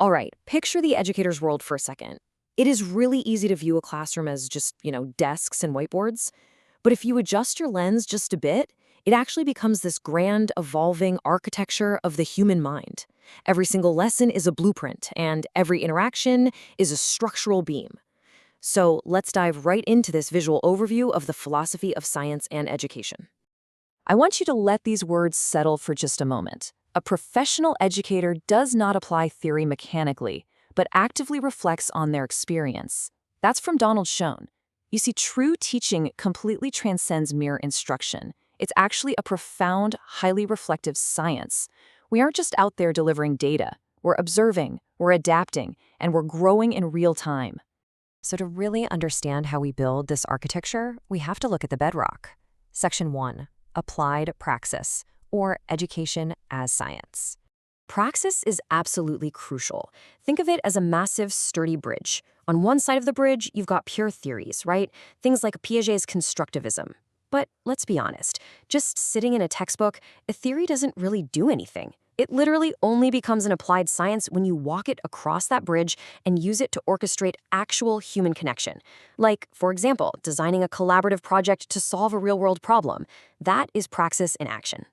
All right, picture the educator's world for a second. It is really easy to view a classroom as just, desks and whiteboards. But if you adjust your lens just a bit, it actually becomes this grand, evolving architecture of the human mind. Every single lesson is a blueprint, and every interaction is a structural beam. So let's dive right into this visual overview of the philosophy of science and education. I want you to let these words settle for just a moment. A professional educator does not apply theory mechanically, but actively reflects on their experience. That's from Donald Schoen. You see, true teaching completely transcends mere instruction. It's actually a profound, highly reflective science. We aren't just out there delivering data. We're observing, we're adapting, and we're growing in real time. So to really understand how we build this architecture, we have to look at the bedrock. Section 1. Applied praxis, or education as science. Praxis is absolutely crucial. Think of it as a massive, sturdy bridge. On one side of the bridge, you've got pure theories, right? Things like Piaget's constructivism. But let's be honest, just sitting in a textbook, a theory doesn't really do anything. It literally only becomes an applied science when you walk it across that bridge and use it to orchestrate actual human connection. Like, for example, designing a collaborative project to solve a real-world problem. That is praxis in action.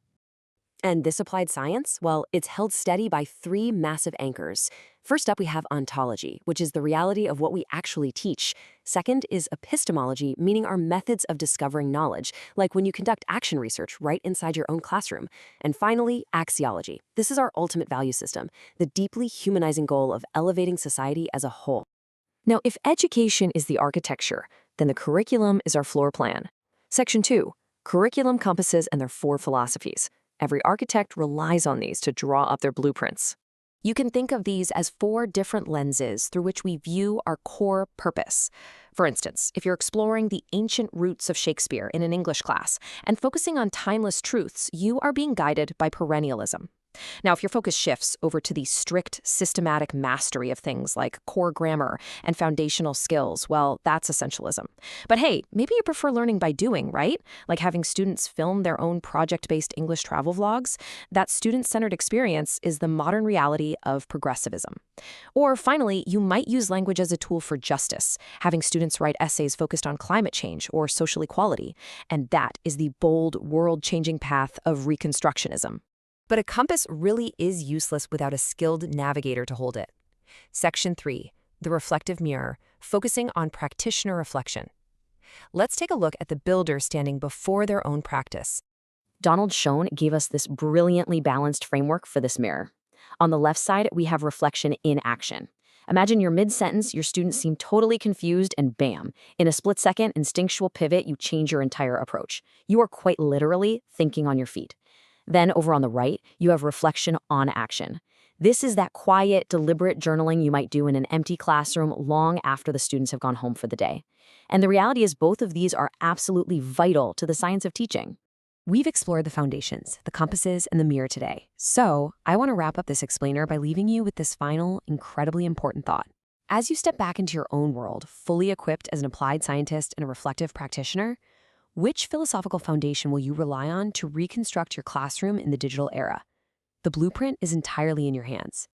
And this applied science, well, it's held steady by three massive anchors. First up, we have ontology, which is the reality of what we actually teach. Second is epistemology, meaning our methods of discovering knowledge, like when you conduct action research right inside your own classroom. And finally, axiology. This is our ultimate value system, the deeply humanizing goal of elevating society as a whole. Now, if education is the architecture, then the curriculum is our floor plan. Section 2, curriculum compasses and their four philosophies. Every architect relies on these to draw up their blueprints. You can think of these as four different lenses through which we view our core purpose. For instance, if you're exploring the ancient roots of Shakespeare in an English class and focusing on timeless truths, you are being guided by perennialism. Now, if your focus shifts over to the strict, systematic mastery of things like core grammar and foundational skills, well, that's essentialism. But hey, maybe you prefer learning by doing, right? Like having students film their own project-based English travel vlogs. That student-centered experience is the modern reality of progressivism. Or finally, you might use language as a tool for justice, having students write essays focused on climate change or social equality. And that is the bold, world-changing path of rekonstruksionism. But a compass really is useless without a skilled navigator to hold it. Section 3, the reflective mirror, focusing on practitioner reflection. Let's take a look at the builder standing before their own practice. Donald Schoen gave us this brilliantly balanced framework for this mirror. On the left side, we have reflection in action. Imagine you're mid-sentence, your students seem totally confused, and bam, in a split-second instinctual pivot, you change your entire approach. You are quite literally thinking on your feet. Then over on the right, you have reflection on action. This is that quiet, deliberate journaling you might do in an empty classroom long after the students have gone home for the day. And the reality is both of these are absolutely vital to the science of teaching. We've explored the foundations, the compasses, and the mirror today. So I want to wrap up this explainer by leaving you with this final, incredibly important thought. As you step back into your own world, fully equipped as an applied scientist and a reflective practitioner, which philosophical foundation will you rely on to reconstruct your classroom in the digital era? The blueprint is entirely in your hands.